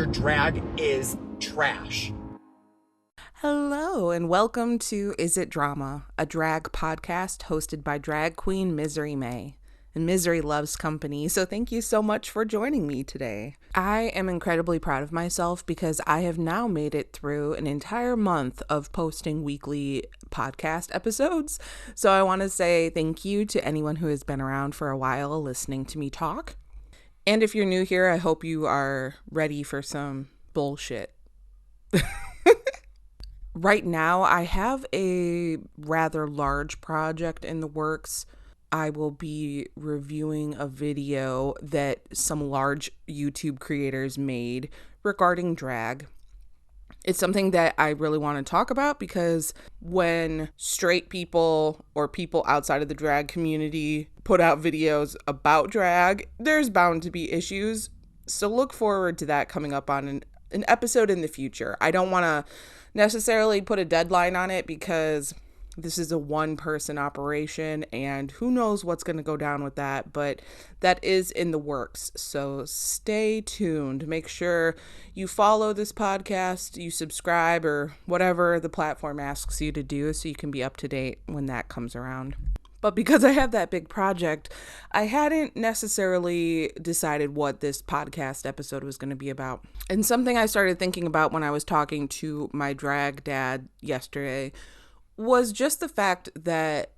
your drag is trash. Hello, and welcome to Is It Drama, a drag podcast hosted by drag queen Misery May. And Misery loves company, so thank you so much for joining me today. I am incredibly proud of myself because I have now made it through an entire month of posting weekly podcast episodes. So I want to say thank you to anyone who has been around for a while listening to me talk. And if you're new here, I hope you are ready for some bullshit. Right now, I have a rather large project in the works. I will be reviewing a video that some large YouTube creators made regarding drag. It's something that I really want to talk about because when straight people or people outside of the drag community put out videos about drag, there's bound to be issues. So look forward to that coming up on an episode in the future. I don't want to necessarily put a deadline on it because this is a one-person operation and who knows what's going to go down with that, but that is in the works. So stay tuned. Make sure you follow this podcast, you subscribe, or whatever the platform asks you to do so you can be up to date when that comes around. But because I have that big project, I hadn't necessarily decided what this podcast episode was going to be about. And something I started thinking about when I was talking to my drag dad yesterday was just the fact that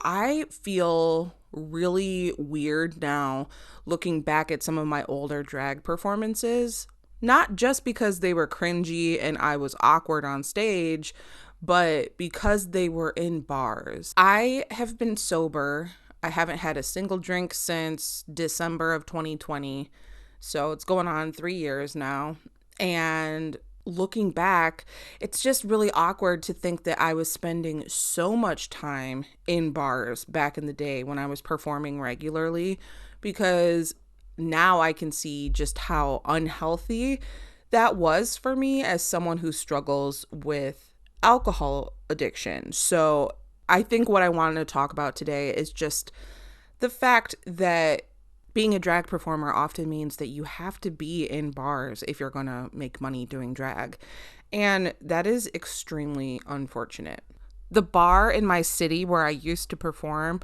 I feel really weird now looking back at some of my older drag performances, not just because they were cringy and I was awkward on stage, but because they were in bars. I have been sober. I haven't had a single drink since December of 2020. So it's going on 3 years now. And looking back, it's just really awkward to think that I was spending so much time in bars back in the day when I was performing regularly, because now I can see just how unhealthy that was for me as someone who struggles with alcohol addiction. So I think what I wanted to talk about today is just the fact that being a drag performer often means that you have to be in bars if you're going to make money doing drag. And that is extremely unfortunate. The bar in my city where I used to perform,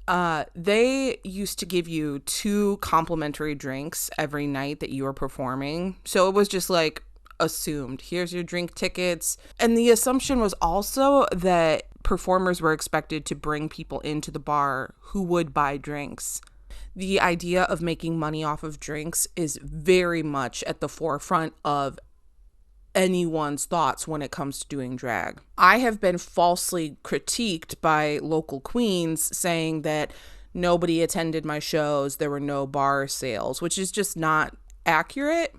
they used to give you 2 complimentary drinks every night that you were performing. So it was just like assumed, here's your drink tickets. And the assumption was also that performers were expected to bring people into the bar who would buy drinks. The idea of making money off of drinks is very much at the forefront of anyone's thoughts when it comes to doing drag. I have been falsely critiqued by local queens saying that nobody attended my shows, there were no bar sales, which is just not accurate.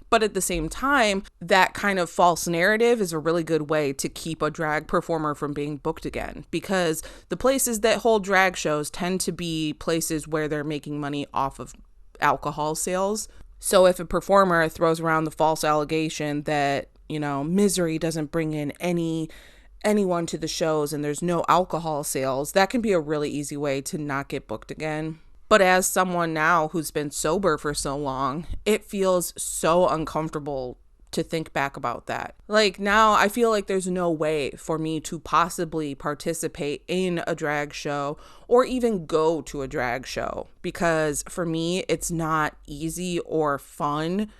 But at the same time, that kind of false narrative is a really good way to keep a drag performer from being booked again, because the places that hold drag shows tend to be places where they're making money off of alcohol sales. So if a performer throws around the false allegation that, Misery doesn't bring in anyone to the shows and there's no alcohol sales, that can be a really easy way to not get booked again. But as someone now who's been sober for so long, it feels so uncomfortable to think back about that. Like now I feel like there's no way for me to possibly participate in a drag show or even go to a drag show, because for me, it's not easy or fun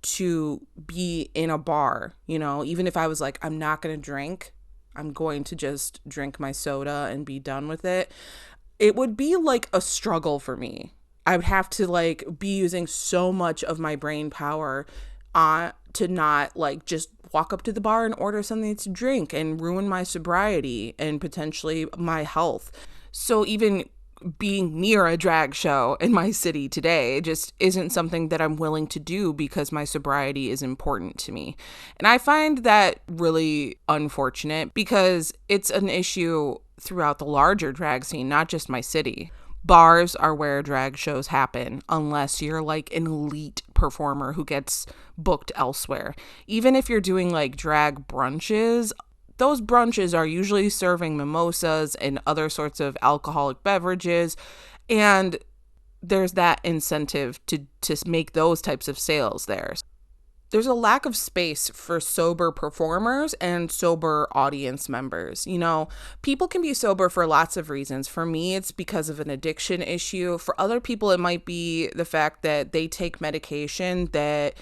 to be in a bar. Even if I was like, I'm not going to drink, I'm going to just drink my soda and be done with it. It would be like a struggle for me. I would have to be using so much of my brain power to not just walk up to the bar and order something to drink and ruin my sobriety and potentially my health. So even being near a drag show in my city today just isn't something that I'm willing to do because my sobriety is important to me. And I find that really unfortunate because it's an issue throughout the larger drag scene, not just my city. Bars are where drag shows happen unless you're like an elite performer who gets booked elsewhere. Even if you're doing drag brunches, those brunches are usually serving mimosas and other sorts of alcoholic beverages, and there's that incentive to make those types of sales there. there's a lack of space for sober performers and sober audience members. You know, people can be sober for lots of reasons. For me, it's because of an addiction issue. For other people, it might be the fact that they take medication that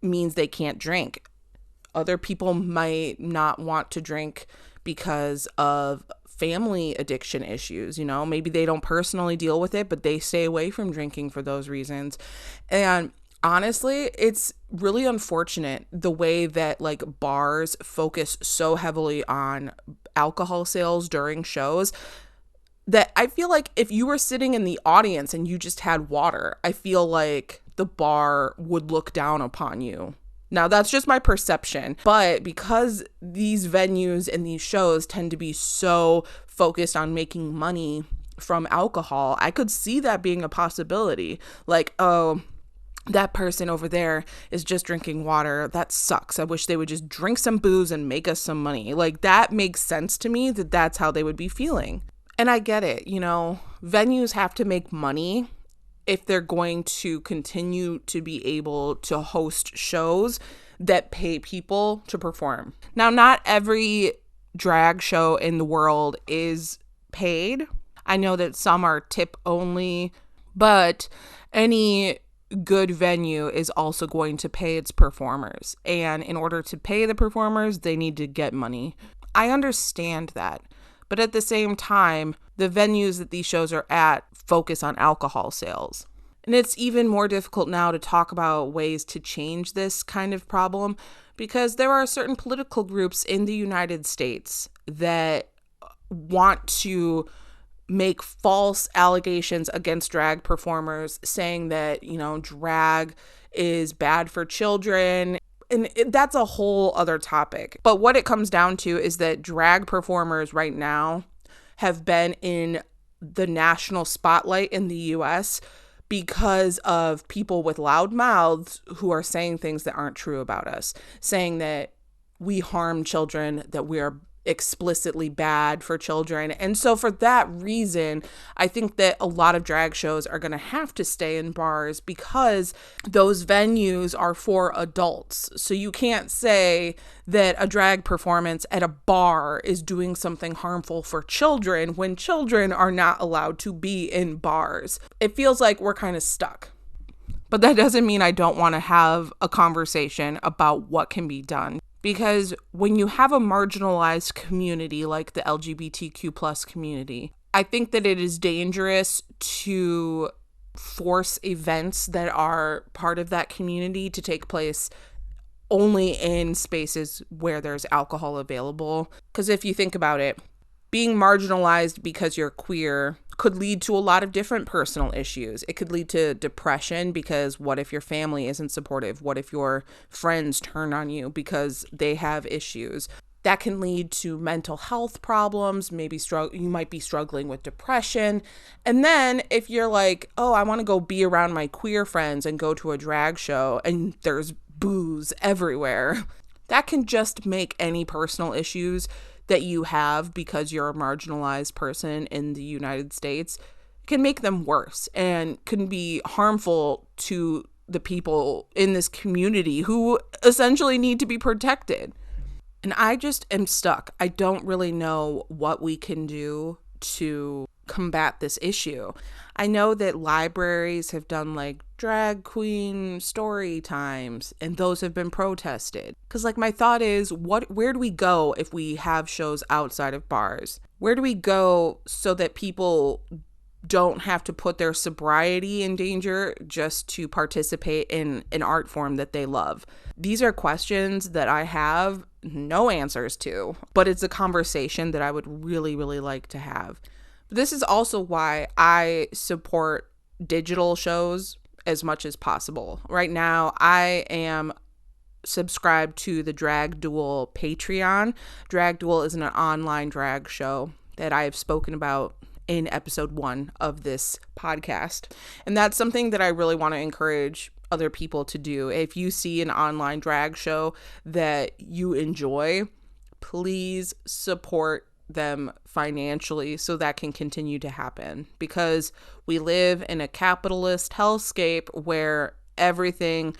means they can't drink. Other people might not want to drink because of family addiction issues. You know, maybe they don't personally deal with it, but they stay away from drinking for those reasons. And honestly, it's really unfortunate the way that like bars focus so heavily on alcohol sales during shows, that I feel like if you were sitting in the audience and you just had water, I feel like the bar would look down upon you. Now, that's just my perception, but because these venues and these shows tend to be so focused on making money from alcohol, I could see that being a possibility. Like, oh, that person over there is just drinking water. That sucks. I wish they would just drink some booze and make us some money. Like, that makes sense to me that that's how they would be feeling. And I get it, you know, venues have to make money if they're going to continue to be able to host shows that pay people to perform. Now, not every drag show in the world is paid. I know that some are tip only, but any good venue is also going to pay its performers. And in order to pay the performers, they need to get money. I understand that. But at the same time, the venues that these shows are at focus on alcohol sales. And it's even more difficult now to talk about ways to change this kind of problem because there are certain political groups in the United States that want to make false allegations against drag performers, saying that, you know, drag is bad for children. And that's a whole other topic. But what it comes down to is that drag performers right now have been in the national spotlight in the US because of people with loud mouths who are saying things that aren't true about us, saying that we harm children, that we are explicitly bad for children. And so for that reason, I think that a lot of drag shows are going to have to stay in bars because those venues are for adults. So you can't say that a drag performance at a bar is doing something harmful for children when children are not allowed to be in bars. It feels like we're kind of stuck. But that doesn't mean I don't want to have a conversation about what can be done. Because when you have a marginalized community like the LGBTQ plus community, I think that it is dangerous to force events that are part of that community to take place only in spaces where there's alcohol available. Because if you think about it, being marginalized because you're queer could lead to a lot of different personal issues. It could lead to depression because what if your family isn't supportive? What if your friends turn on you because they have issues? That can lead to mental health problems. Maybe you might be struggling with depression. And then if you're like, oh, I want to go be around my queer friends and go to a drag show and there's booze everywhere, that can just make any personal issues that you have because you're a marginalized person in the United States can make them worse and can be harmful to the people in this community who essentially need to be protected. And I just am stuck. I don't really know what we can do to combat this issue. I know that libraries have done like drag queen story times and those have been protested. Cause like my thought is where do we go if we have shows outside of bars? Where do we go so that people don't have to put their sobriety in danger just to participate in an art form that they love? These are questions that I have no answers to, but it's a conversation that I would really, really like to have. This is also why I support digital shows as much as possible. Right now, I am subscribed to the Drag Duel Patreon. Drag Duel is an online drag show that I have spoken about in episode 1 of this podcast. And that's something that I really want to encourage other people to do. If you see an online drag show that you enjoy, please support them financially so that can continue to happen, because we live in a capitalist hellscape where everything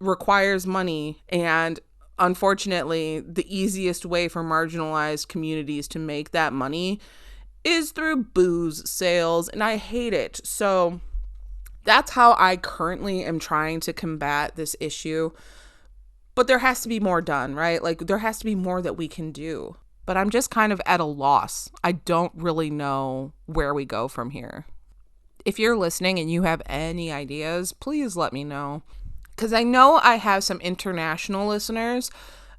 requires money, and unfortunately, the easiest way for marginalized communities to make that money is through booze sales, and I hate it. So that's how I currently am trying to combat this issue. But there has to be more done, right? Like, there has to be more that we can do. But I'm just kind of at a loss. I don't really know where we go from here. If you're listening and you have any ideas, please let me know. Because I know I have some international listeners.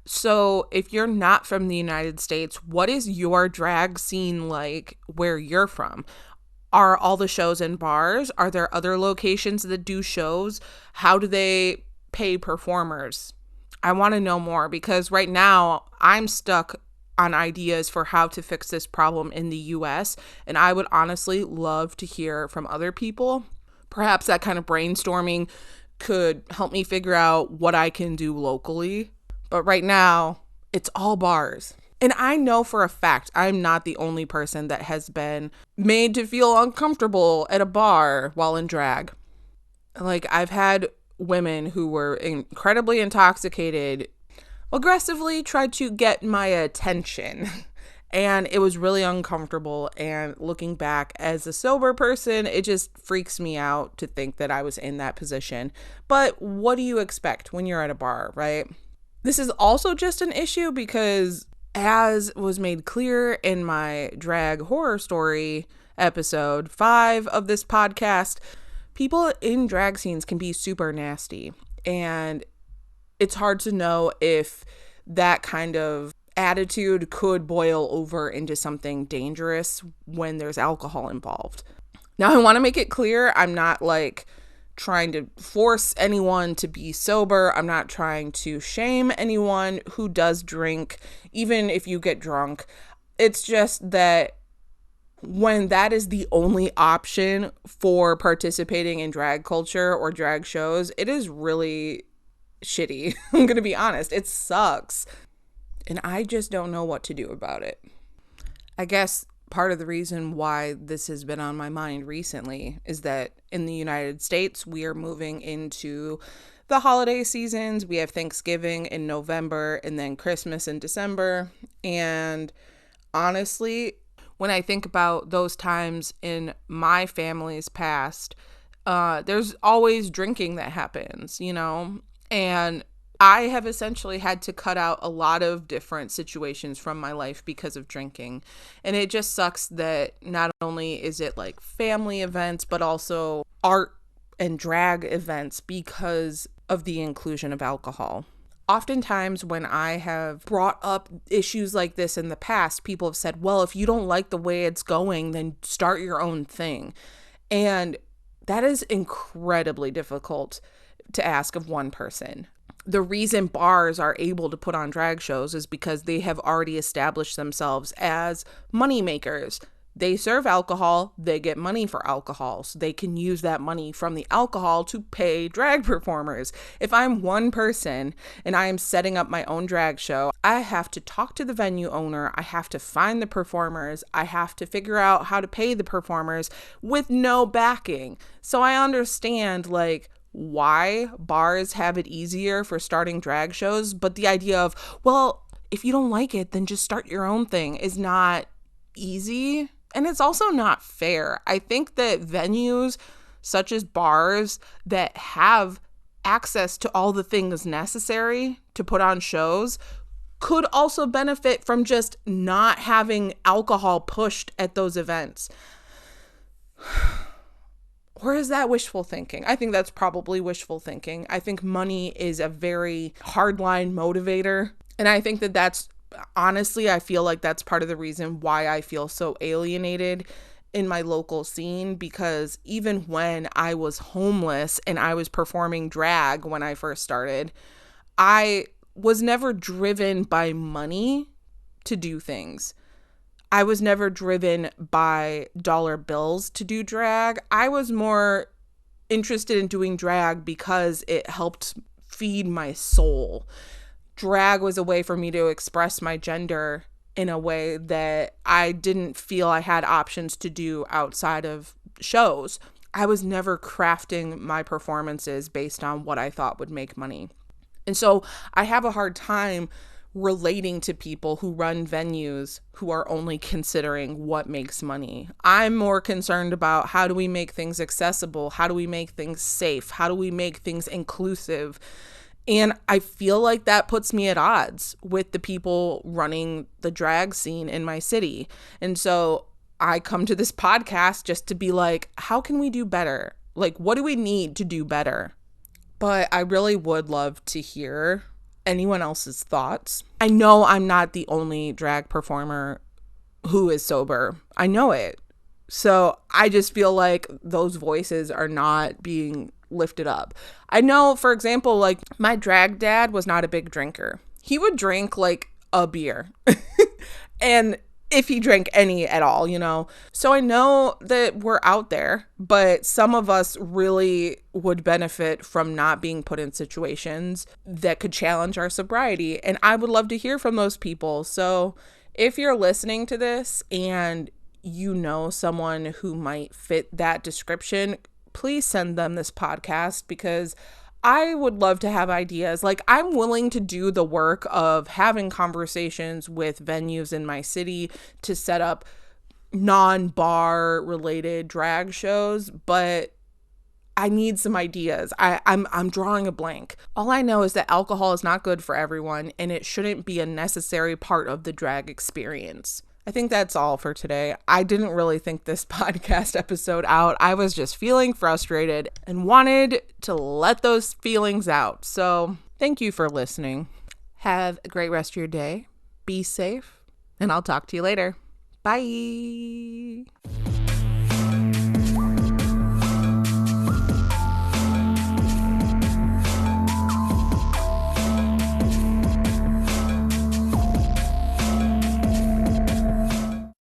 So if you're not from the United States, what is your drag scene like where you're from? Are all the shows in bars? Are there other locations that do shows? How do they pay performers? I want to know more, because right now I'm stuck on ideas for how to fix this problem in the US, and I would honestly love to hear from other people. Perhaps that kind of brainstorming could help me figure out what I can do locally. But right now, it's all bars. And I know for a fact I'm not the only person that has been made to feel uncomfortable at a bar while in drag. Like, I've had women who were incredibly intoxicated aggressively tried to get my attention. And it was really uncomfortable. And looking back as a sober person, it just freaks me out to think that I was in that position. But what do you expect when you're at a bar, right? This is also just an issue because, as was made clear in my drag horror story episode 5 of this podcast, people in drag scenes can be super nasty. And it's hard to know if that kind of attitude could boil over into something dangerous when there's alcohol involved. Now, I want to make it clear, I'm not like trying to force anyone to be sober. I'm not trying to shame anyone who does drink, even if you get drunk. It's just that when that is the only option for participating in drag culture or drag shows, it is really shitty. I'm going to be honest. It sucks. And I just don't know what to do about it. I guess part of the reason why this has been on my mind recently is that in the United States, we are moving into the holiday seasons. We have Thanksgiving in November and then Christmas in December. And honestly, when I think about those times in my family's past, there's always drinking that happens, you know? And I have essentially had to cut out a lot of different situations from my life because of drinking. And it just sucks that not only is it like family events, but also art and drag events because of the inclusion of alcohol. Oftentimes when I have brought up issues like this in the past, people have said, well, if you don't like the way it's going, then start your own thing. And that is incredibly difficult to ask of one person. The reason bars are able to put on drag shows is because they have already established themselves as money makers. They serve alcohol, they get money for alcohol, so they can use that money from the alcohol to pay drag performers. If I'm one person and I am setting up my own drag show, I have to talk to the venue owner, I have to find the performers, I have to figure out how to pay the performers with no backing. So I understand, like, why bars have it easier for starting drag shows, but the idea of, well, if you don't like it, then just start your own thing is not easy. And it's also not fair. I think that venues such as bars that have access to all the things necessary to put on shows could also benefit from just not having alcohol pushed at those events. Or is that wishful thinking? I think that's probably wishful thinking. I think money is a very hardline motivator. And I think that that's, honestly, I feel like that's part of the reason why I feel so alienated in my local scene. Because even when I was homeless and I was performing drag when I first started, I was never driven by money to do things. I was never driven by dollar bills to do drag. I was more interested in doing drag because it helped feed my soul. Drag was a way for me to express my gender in a way that I didn't feel I had options to do outside of shows. I was never crafting my performances based on what I thought would make money. And so I have a hard time relating to people who run venues who are only considering what makes money. I'm more concerned about how do we make things accessible? How do we make things safe? How do we make things inclusive? And I feel like that puts me at odds with the people running the drag scene in my city. And so I come to this podcast just to be like, how can we do better? Like, what do we need to do better? But I really would love to hear anyone else's thoughts. I know I'm not the only drag performer who is sober. I know it. So I just feel like those voices are not being lifted up. I know, for example, like my drag dad was not a big drinker. He would drink like a beer. And if he drank any at all, you know. So I know that we're out there, but some of us really would benefit from not being put in situations that could challenge our sobriety. And I would love to hear from those people. So if you're listening to this and you know someone who might fit that description, please send them this podcast, because I would love to have ideas. Like, I'm willing to do the work of having conversations with venues in my city to set up non-bar related drag shows, but I need some ideas. I'm drawing a blank. All I know is that alcohol is not good for everyone, and it shouldn't be a necessary part of the drag experience. I think that's all for today. I didn't really think this podcast episode out. I was just feeling frustrated and wanted to let those feelings out. So thank you for listening. Have a great rest of your day. Be safe, and I'll talk to you later. Bye.